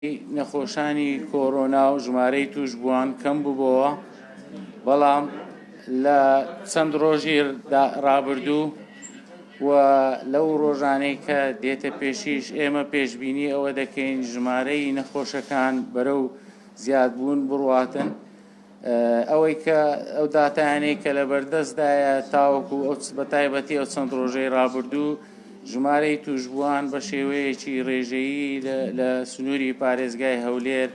نەخۆشانی کۆڕۆنا و ژمارەی توش بووان کەم بووبەوە، بەڵام لە چەند ڕۆژی ڕابردوو و لەو ڕۆژانەی کە دێتە پێشیش ئێمە پێشبینی ئەوە دەکەین ژمارەی نەخۆشەکان بەرەو زیادبوون بڕواتن. ئەوەی کە ئەو داتایانەی کە لە بەردەستدایە تاوەکو بە تایبەتی ئەو چەند ڕۆژەی ڕابردوو ژمارەی توشبووان بە شێوەیەکی ڕێژەیی لە سنووری پارێزگای هەولێر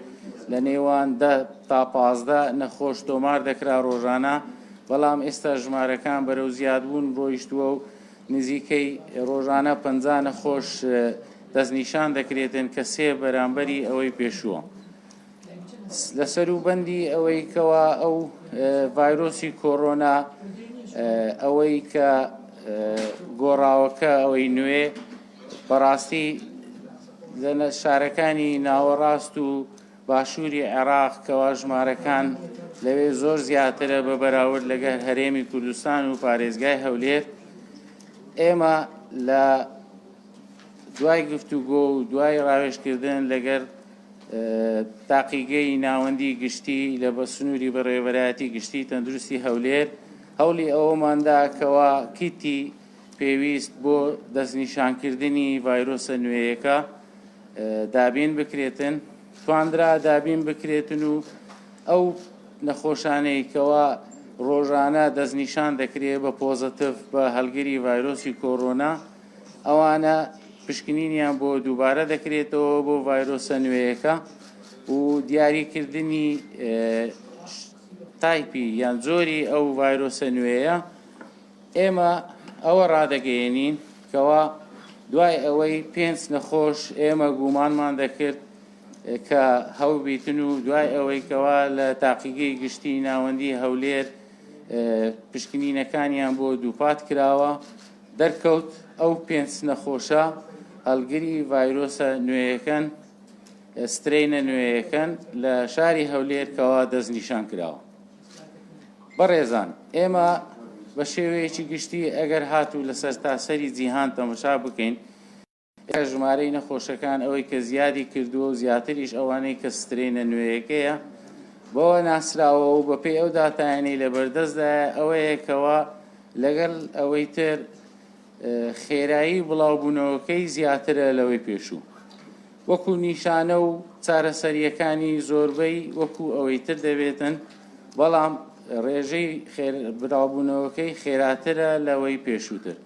لە نێوان 10 تا 15 نەخۆش تۆمار دەکرا ڕۆژانە، بەڵام ئێستا ژمارەکان بەرەو زیادبوون ڕۆیشتووە و نزیکەی ڕۆژانە 50 نەخۆش دەستنیشان دەکرێتن کە سێ بەرامبەری ئەوەی پێشووە. لە سەروبەندی ئەوەی کەوا ئەو ڤایرۆسی کۆڕۆنا ئەوەی کە گۆڕاوەکە ئەوەی نوێ بەڕاستی لە شارەکانی ناوەڕاست و باشووری عێراق کەوا ژمارەکان لەوێ زۆر زیاترە بە بەراورد لەگەڵ هەرێمی کوردستان و پارێزگای هەولێر. ئێمە لە دوای گفتوگۆ و دوای ڕاوێژکردن لەگەر تاقیگەی ناوەندی گشتی لە بە سنووری بەڕێوەبەری گشتی تەندروستی هەولێر هەوڵی ئەوەماندا کەوا کیتی پێویست بۆ دەستنیشانکردنی ڤایرۆسە نوێیەکە دابین بکرێتن، توانرا دابین بکرێتن و ئەو نەخۆشانەی کەوا ڕۆژانە دەستنیشان دەکرێت بە پۆزەتیڤ بە هەڵگری ڤایرۆسی کۆڕۆنا، ئەوانە پشکنینیان بۆ دووبارە دەکرێتەوە بۆ ڤایرۆسە نوێیەکە و دیاریکردنی تایپی یان زۆری ئەو ڤایرۆسە نوێیە. ئێمە ئەوە ڕادەگەیەنین کەوا دوای ئەوەی 5 نەخۆش ئێمە گومانمان دەکرد کە هەوبیتن و دوای ئەوەی کەوا لە تاقیگەی گشتی ناوەندی هەولێر پشکنینەکانیان بۆ دووپات کراوە، دەرکەوت ئەو 5 نەخۆشە هەڵگری ڤایرۆسە نوێیەکەن، سترەینە نوێیەکەن لە شاری هەولێر کەوا دەستنیشان کراوە. بەڕێزان، ئێمە بە شێوەیەکی گشتی ئەگەر هاتوو لە سەرتاسەری جیهان تەماشا بکەین ژمارەی نەخۆشەکان ئەوەی کە زیادی کردووە و زیاتریش ئەوانەی کە سترەینە نوێیەکەیە بەوە ناسراوە و بەپێی ئەو داتایانەی لە بەردەستدایە ئەوەیە کەوا لەگەڵ ئەوەی تر خێرایی بڵاوبوونەوەکەی زیاترە لەوەی پێشوو. وەکو نیشانە و چارەسەریەکانی زۆربەی وەکو ئەوەی تر دەبێتن، بەڵام ڕێژەی بڵاوبوونەوەکەی خێراترە لەوەی پێشووتر.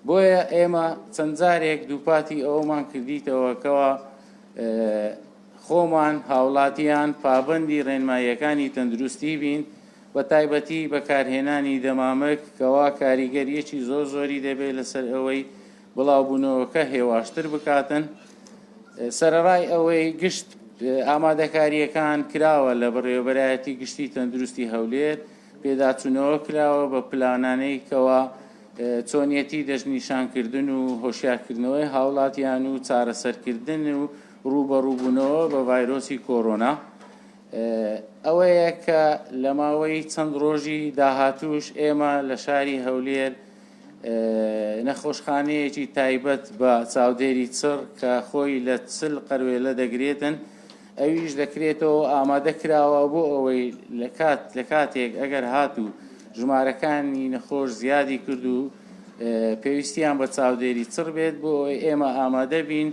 بۆیە ئێمە چەند جارێک دووپاتی ئەوەمان کردیتەوە کەوا خۆمان هاوڵاتیان پابەندی ڕێنماییەکانی تەندروستی بین، بە تایبەتی بەکارهێنانی دەمامک کەوا کاریگەریەکی زۆری دەبێت لەسەر ئەوەی بڵاوبوونەوەکە هێواشتر بکاتن. سەرەڕای ئەوەی گشت ئامادەکاریەکان کراوە لە بەڕێوەبەری گشتی تەندروستی هەولێر، پێداچوونەوە کراوە بە پلانانەی کەوا چۆنیەتی دەستنیشانکردن و هۆشیارکردنەوەی هاوڵاتیان و چارەسەرکردن و ڕوبەڕووبوونەوە بە ڤایرۆسی کۆڕۆنا. ئەوەیە کە لە ماوەی چەند ڕۆژی داهاتوش ئێمە لە شاری هەولێر نەخۆشخانەیەکی تایبەت بە چاودێری چڕ کە خۆی لە چل قەروێلە دەگرێتن، ئەویش دەکرێتەوە ئامادە کراوە بۆ ئەوەی لە کاتێک ئەگەر هاتوو ژمارەکانی نەخۆش زیادی کرد و پێویستیان بە چاودێری چڕ بێت بۆ ئەوەی ئێمە ئامادە بین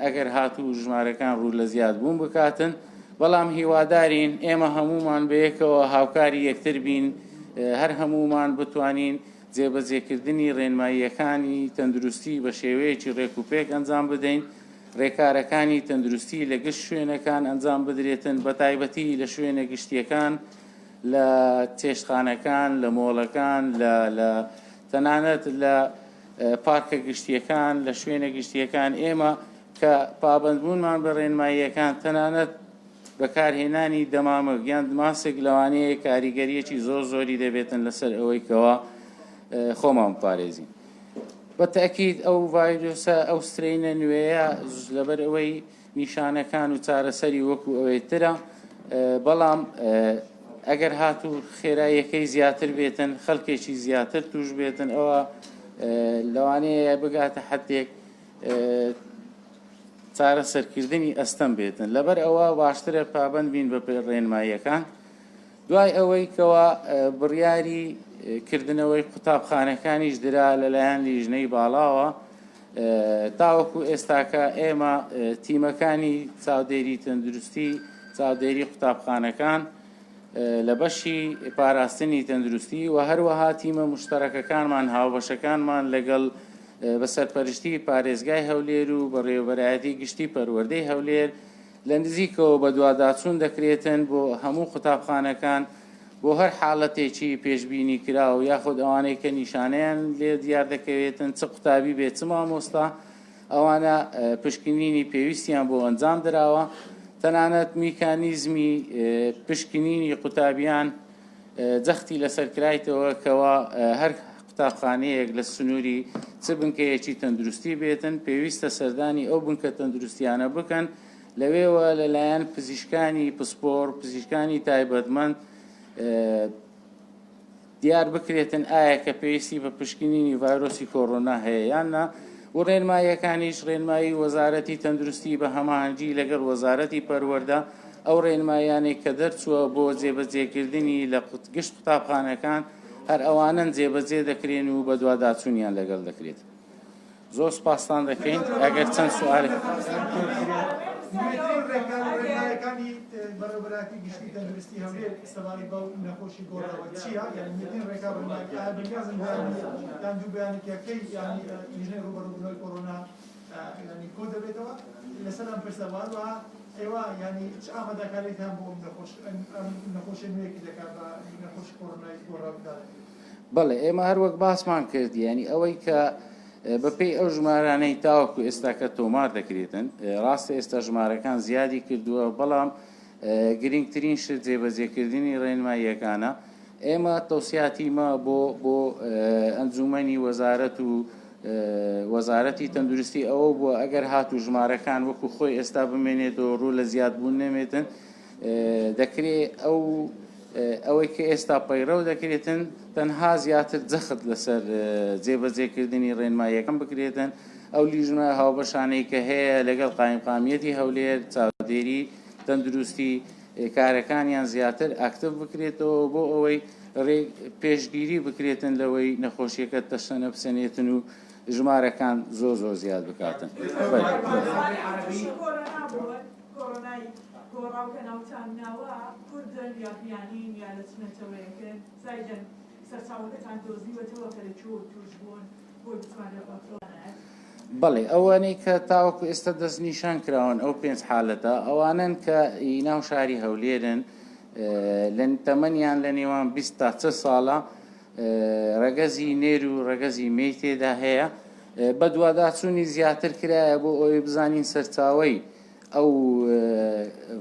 ئەگەر هاتوو ژمارەکان ڕوو لە زیاد بوون بکاتن. بەڵام هیوادارین ئێمە هەمومان بەیەکەوە هاوکاری یەکتر بین، هەر هەمومان بتوانین جێبەجێکردنی ڕێنماییەکانی تەندروستی بە شێوەیەکی ڕێکوپێک ئەنجام بدەین، ڕێکارەکانی تەندروستی لە گشت شوێنەکان ئەنجام بدرێتن، بە تایبەتی لە شوێنە گشتیەکان، لە چێشتخانەکان، لە مۆڵەکان، لە تەنانەت لە پارکە گشتیەکان، لە شوێنە گشتیەکان. ئێمە کە پابەندبوونمان بە ڕێنماییەکان تەنانەت بەکارهێنانی دەمامک یان ماسک لەوانەیە کاریگەریەکی زۆری دەبێتن لەسەر ئەوەی کەوا خۆمان بپارێزین. بە تاکید ئەو ڤایرۆسە ئەو سترەینە نوێیە لەبەر ئەوەی نیشانەکان و چارەسەری وەکو ئەوەی ترە، بەڵام ئەگەر هاتوو خێراییەکەی زیاتر بێتن، خەڵکێکی زیاتر توش بێتن، ئەوە لەوانەیە بگاتە حدێک چارەسەرکردنی ئەستەم بێتن لەبەر ئەوە باشترە پابەند بین بە ڕێنماییەکان دوای ئەوەی کەوا بڕیاری کردنەوەی قوتابخانەکانیش درا لەلایەن لیژنەی باڵاوە تاوەکو ئێستاکە ئێمە تیمەکانی چاودێری تەندروستی چاودێری قوتابخانەکان لە بەشی پاراستنی تەندروستی و هەروەها تیمە مشتەرەکەکانمان هاوبەشەکانمان لەگەڵ بەسەرپەرشتی پارێزگای هەولێر و بەڕێوەبەری گشتی پەروەردەی هەولێر لە نزیکەوە بە دوواداچوون دەکرێتن بۆ هەموو قوتابخانەکان بۆ هەر حاڵەتێکی پێشبینی کراوە یاخود ئەوانەی کە نیشانەیان لێ دیار دەکەوێتن چ قوتابی بێت چ مامۆستا ئەوانە پشکنینی پێویستیان بۆ ئەنجام درراوە تەنانەت میکانیزمی پشکنینی قوتابیان جەختی لەسەر کرایتەوە کەوا هەر قوتابخانەیەک لە سنووری چ بنکەیەکی تەندروستی بێتن پێویستە سەردانی ئەو بنکە تەندروستیانە بکەن لەوێوە لەلایەن پزیشکانی پسپۆر پزیشکانی تایبەتمەند دیار بکرێتن ئایا کە پێویستی بە پشکنینی ڤایرۆسی کۆڕۆنا هەیە یاننا و ڕێنماییەکانیش ڕێنمایی وەزارەتی تەندروستی بە هەماهەنگی لەگەڵ وەزارەتی پەروەردە ئەو ڕێنمایانێک کە دەرچووە بۆ جێبەجێکردنی لە گشت قوتابخانەکان هەر ئەوانن جێبەجێ دەکرێن و بە دوواداچوونیان لەگەڵ دەکرێت زۆر سپاسان دەکەین ئەگەر چەند سوالێک ڕێنمایەکانی بەڕێوەبەری گشتی تەندروستی هەولێر سەباری بەو نەخۆشی گۆڕەوە چییە؟ یعنی یەکەم ڕێگا ڕێنماییەکان بەنیازم یان دوو بەیانێکیەکەی یعنی لیژنەی ڕوبەڕووبوونەوەی کۆڕۆنا یعنی کۆ دەبێتەوە لەسەر ئەم پرسەوانەوە ئێوە یعنی چ ئامادەکاریتان بۆ نەخۆشی نوێیەکی دەکات بە نەخۆشی کۆڕۆنای گۆڕەوە بدات؟ بەڵێ ئێمە هەر وەک باسمان کرد یعنی ئەوەی کە بەپێی ئەو ژمارانەی تاوەکو ئێستاکە تۆمار دەکرێتن ڕاستە ئێستا ژمارەکان زیادی کردووە بەڵام گرنگترین شت جێبەجێکردنی ڕێنماییەکانە ئێمە تەوسیاتیمە بۆ ئەنجومەنی وەزارەت و وەزارەتی تەندروستی ئەوە بووە ئەگەر هاتوو ژمارەکان وەکو خۆی ئێستا بمێنێتەوە ڕوو لە زیادبوون نەمێتن دەکرێت ئەوەی کە ئێستا پەیڕەو دەکرێتن تەنها زیاتر جەخت لەسەر جێبەجێکردنی ڕێنماییەکەم بکرێتن ئەو لیژنە هاوبەشانەی کە هەیە لەگەڵ قایمقامیەتی هەولێر چاودێری تەندروستی کارەکانیان زیاتر ئاکتیڤ بکرێتەوە بۆ ئەوەی پێشگیری بکرێتن لەوەی نەخۆشیەکە تەشەنە بسەنێتن و ژمارەکان زۆر زیاد بکاتن. گۆڕاوکە ناوچانناوە کوردن یا پیانین یا لە چنەتەوەیەکن زایدن سەرچاوەکەتان دۆزیوەتەوە کە لە چۆ توش بوون بۆی بتوانێت کۆنتڕۆڵ بەڵێ ئەوانەی کە تاوەکو ئێستا دەست نیشان کراون ئەو 5 حالەتە ئەوانن کە ناو شاری هەولێرن لە تەمەنیان لە نێوان 20 تا 40 ساڵە ڕەگەزی نێر و ڕەگەزی مێی تێدا هەیە بە دوواداچوونی زیاتر کرایە بۆ ئەوەی بزانین سەرچاوەی ئەو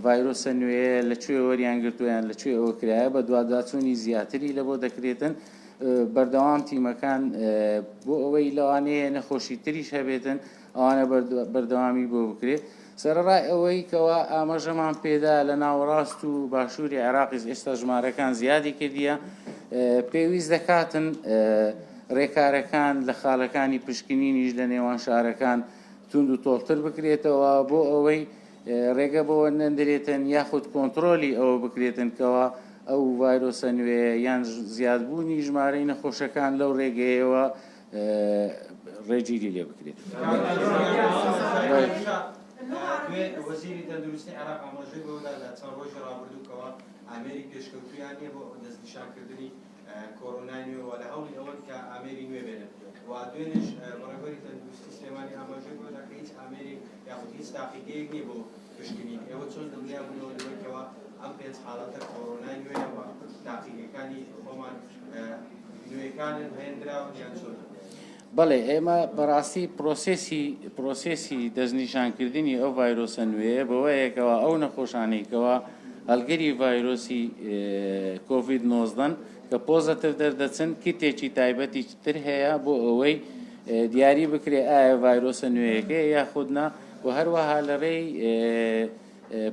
ڤایرۆسە نوێیە لەکوێ وەریان گرتویان لەکوێ ئەوە کرایە بە دوواداچوونی زیاتری لە بۆ دەکرێتن بەردەوام تیمەکان بۆ ئەوەی لەوانەیە نەخۆشی تریش هەبێتن ئەوانە بەردەوامی بۆ بکرێت سەرڕای ئەوەی کەوا ئاماژەمان پێدا لە ناوەڕاست و باشووری عێراقیش ئێستا ژمارەکان زیادی کردیە پێویست دەکاتن ڕێکارەکان لە خاڵەکانی پشکنینیش لە نێوان شارەکان تونند و تۆڵتر بکرێتەوە بۆ ئەوەی ڕێگە بۆ نەندرێتن یاخود کۆنتترۆلی ئەوە بکرێتن کەوا ئەو ڤایرۆسە نوێ یان زیادبوونی ژمارەی نەخۆشەکان لەو ڕێگەیەوە ڕێگیری لێ بکرێت. وەزیری تەندروستی عێراق ئاماژەی بۆدا لە چەند ڕۆژی ڕابردووکەوە ئامێری پێشکەوتویان هەیە بۆ دەستنیشانکردنی کۆڕۆنای نوێەوە لە هەوڵی ئەوە کە ئامێری نوێ بێنێت و دوێنێش بەڕێوەبەری تەندروستی سلێمانی ئاماژەی بۆدا کە هیچ ئامێری یاخود هیچ تاقیگەیەک نییە بۆ پشکنین ئێوە چۆن دڵنیا بوونەوە لەوەیەوە ئەم 5 حاڵەتە کۆڕۆنای نوێیەوە تاقیگەکانی خۆمان نوێیەکانن هێنراون یان چۆن؟ بەڵێ ئێمە بەڕاستی پرۆسێسی دەستنیشانکردنی ئەو ڤایرۆسە نوێیە بەوەیەکەوە ئەو نەخۆشانەیەکەوە هەڵگەری ڤایرۆسی کۆڤید-19 کە پۆزەتیڤ دەردەچن کیتێکی تایبەتی تر هەیە بۆ ئەوەی دیاری بکرێ ئایا ڤایرۆسە نوێیەکەیە یاخودنا و هەروەها لەڕێی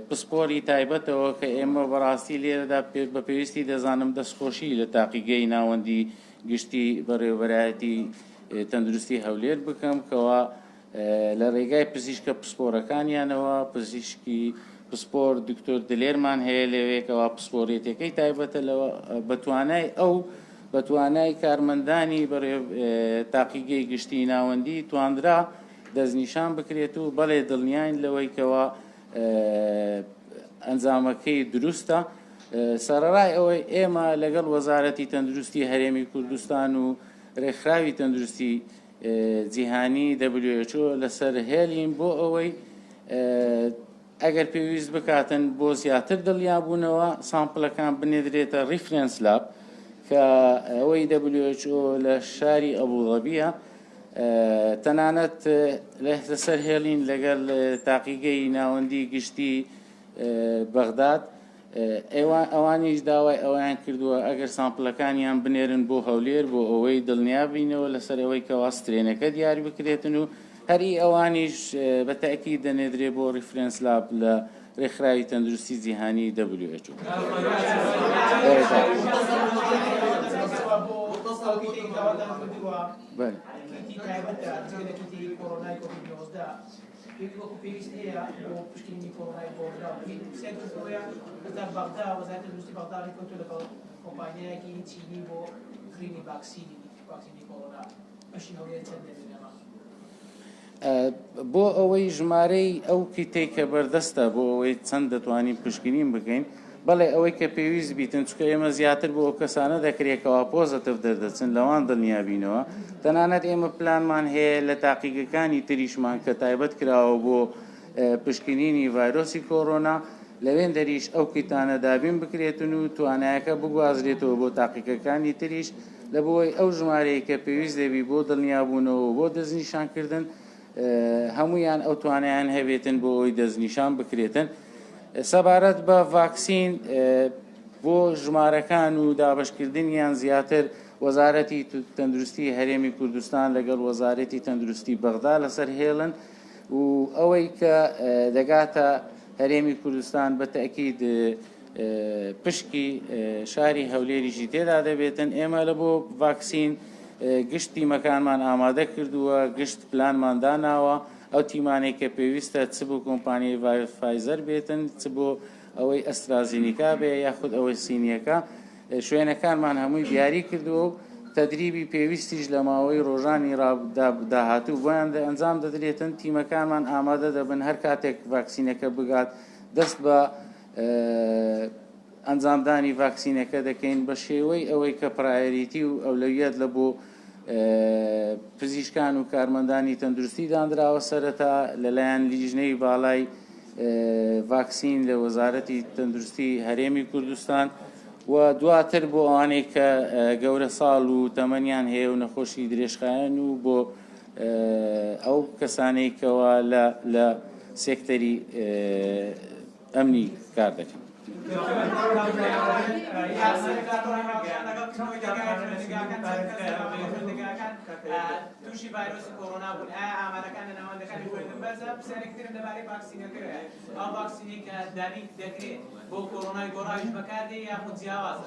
پسپۆری تایبەتەوە کە ئێمە بەڕاستی لێرەدا بە پێویستی دەزانم دەستخۆشی لە تاقیگەی ناوەندی گشتی بەڕێوەبەری تەندروستی هەولێر بکەم کەوا لە ڕێگای پزیشکە پسپۆرەکانیانەوە پزیشکی پسپۆر دکتۆر دلێرمان هەیە لەوێکەوە پسپۆرێتەکەی تایبەتە لەوە بەتوانای ئەو بەتوانای کارمەندانی تاقیگەی گشتی ناوەندی توانرا دەستنیشان بکرێت و بەڵێ دڵنیاین لەوەیکەوە ئەنجامەکەی دروستە. سەرەڕای ئەوەی ئێمە لەگەڵ وەزارەتی تەندروستی هەرێمی کوردستان و ڕێکخراوی تەندروستی جیهانی WHO لەسەر هێلین بۆ ئەوەی ئەگەر پێویست بکاتن بۆ زیاتر دڵیابوونەوە سامپڵەکان بنێدرێتە ریفرنس لاب کە ئەوەی WHO لە شاری ئەبوظەبیە تەنانەت لەسەر هێلین لەگەڵ تاقیگەی ناوەندی گشتی بەغداد ئەوانیش داوای ئەویان کردووە ئەگەر سامپڵەکانیان بنێرن بۆ هەولێر بۆ ئەوەی دڵنیابینەوە لەسەر ئەوەی کەوا سترێنەکە دیاری بکرێتن و هەری ئەوانیش بەتاکی دەنێدرێ بۆ ریفرنس لاب لە ڕێکخراوی تەندروستی جیهانی WHO. وەکو پێویست هەیە بۆ پشتینی کۆڕۆنای بۆدا سێکۆیە لە بەغدا وەزارەتی تەندروستی بەغدا ڕێکەوتو لەگەڵ کۆمپانیایەکی چینی بۆ کڕینی ڤاکسینی کۆڕۆنا بەشی هەولێر چەند دەبێنەوە بۆ ئەوەی ژمارەی ئەو کیتەی کە بەردەستە بۆ ئەوەی چەند دەتوانین پشکنین بگەین بەڵێ ئەوەی کە پێویست بیتن چکە ئێمە زیاتر بۆ ئەو کەسانە دەکرێتەوە پۆزتیڤ دەردەچن لەوان دڵنیابینەوە تەنانەت ئێمە پلانمان هەیە لە تاقیگەکانی تریشمان کە تایبەت کراوە بۆ پشکنینی ڤایرۆسی کۆڕۆنا لەوێن دەریش ئەو کیتانە دابین بکرێتن و توانایەکە بگوازرێتەوە بۆ تاقیگەکانی تریش لە بۆی ئەو ژمارەیە کە پێویست دەبی بۆ دڵنیابوونەوە بۆ دەستنیشانکردن هەمویان ئەو توانایان هەبێتن بۆ ئەوی دەستنیشان بکرێتن. سەبارەت بە ڤاکسین بۆ ژمارەکان و دابشکردنیان زیاتر وەزارەتی تەندروستی هەرێمی کوردستان لەگەڵ وەزارەتی تەندروستی بەغدا لەسەر هێڵن و ئەوەی کە دەگاتە هەرێمی کوردستان بە تەئکید پشکی شاری هەولێریشی تێدا دەبێتن. ئێمە لە بۆ ڤاکسین گشتی مەکانمان ئامادە کردووە گشت پلانمان داناوە ئەو تیمانێک کە پێویستە چ بۆ کۆمپانیای فایزەر بێتن چ بۆ ئەوەی ئەسترازینیکا بێ یاخود ئەوەی سینیەکە شوێنەکانمان هەمووی دیاری کردووە و تەدریبی پێویستیش لە ماوەی ڕۆژانی داهاتوو بۆیان ئەنجام دەدرێتن. تیمەکانمان ئامادە دەبن هەر کاتێک ڤاکسینەکە بگات دەست بە ئەنجامدانی ڤاکسینەکە دەکەین بە شێوەی ئەوەی کە پرایۆریتی و ئەولەویەت لە بۆ پزیشکان و کارمەندانی تەندروستی دانراوە سەرەتا لەلایەن لیژنەی باڵای ڤاکسین لە وەزارەتی تەندروستی هەرێمی کوردستان و دواتر بۆ ئەوانەی کە گەورە ساڵ و تەمەنیان هەیە و نەخۆشی درێژخایەن و بۆ ئەو کەسانەی کەوا لە سێکتەری ئەمنی کار دەکەن. تووشی ڤایرۆسی کۆڕۆنا بوون ئامارەکان لە ناوەندەکانی خوێندن بەرزە پرسیارێکترن لەبارەی ڤاکسینەکەیە ئەو ڤاکسینی کە دابین دەکرێت بۆ کۆڕۆنای گۆڕاویش بەکاردێ یاخود جیاوازە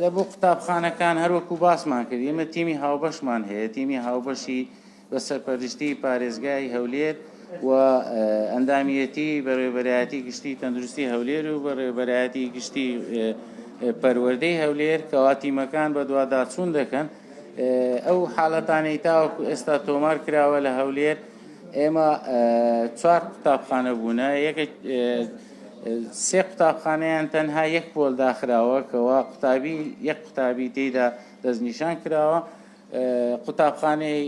لە بۆ قوتابخانەکان هەروەکو باسمان کرد ئێمە تیمی هاوبەشمان هەیە تیمی هاوبەشی بە سەرپەرشتی پارێزگای هەولێر و ئەندامیەتی بەڕێوەبەرایەتی گشتی تەندروستی هەولێر و بەڕێوەبەرایەتی گشتی پەروەردەی هەولێر کەوا تیمەکان بە دوواداچوون دەکەن. ئەو حاڵەتانەی تاوەکو ئێستا تۆمار کراوە لە هەولێر ئێمە 4 قوتابخانە بوونە سێ قوتابخانەیان تەنها یەک پۆل داخراوە کەوا یەک قوتابی تێیدا دەستنیشان کراوە. قوتابخانەی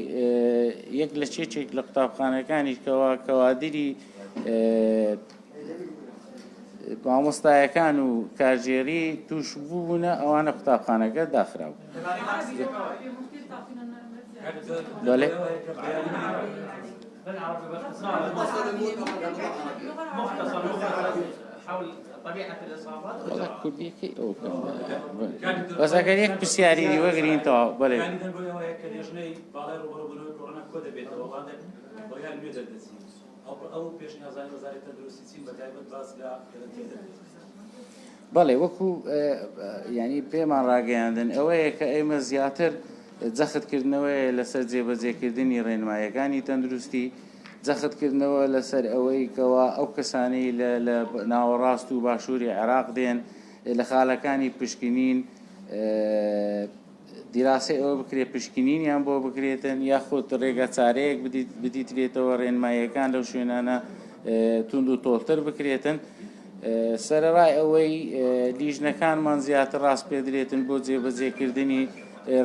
یەک لە چێچێک لە قوتابخانەکانی کەوادری مامۆستایەکان و کارژێری توش بوونە ئەوانە قوتابخانەکە داخراوە. کوردیەکەی ئەو بەس ئەگەر یەک پرسیاری وەگرینتەوە بەڵێ بەڵێ وەکو ینی پێمان ڕاگەیاندن ئەوەیە کە ئێمە زیاتر جەختکردنەوەی لەسەر جێبەجێکردنی ڕێنمایەکانی تەندروستی، جەختکردنەوە لەسەر ئەوەی کەوا ئەو کەسانەی لە ناوەڕاست و باشووری عێراق دێن لە خاڵەکانی پشکنین دیراسی ئەوە بکرێت پشکنینیان بۆ بکرێتن یاخود ڕێگە چارەیەک بدیترێتەوە ڕێنمایەکان لەو شوێنانە تونند و تۆڵتر بکرێتن. سەرەڕای ئەوەی لیژنەکانمان زیاتر ڕاست پێدرێتن بۆ جێبەجێکردنی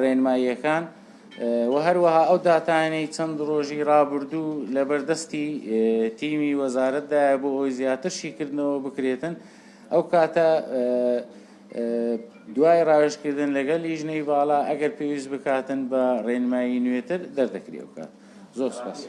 ڕێنماییەکان و هەروەها ئەو داتانەی چەند ڕۆژی ڕابردوو لە بەردەستی تیمی وەزارەتدایە بۆ ئەوی زیاتر شیکردنەوە بکرێتن. ئەو کاتە دوای ڕاوێژکردن لەگەڵ لیژنەی باڵا ئەگەر پێویست بکاتن بە ڕێنمایی نوێتر دەردەکرێت بکات. زۆر سپاس.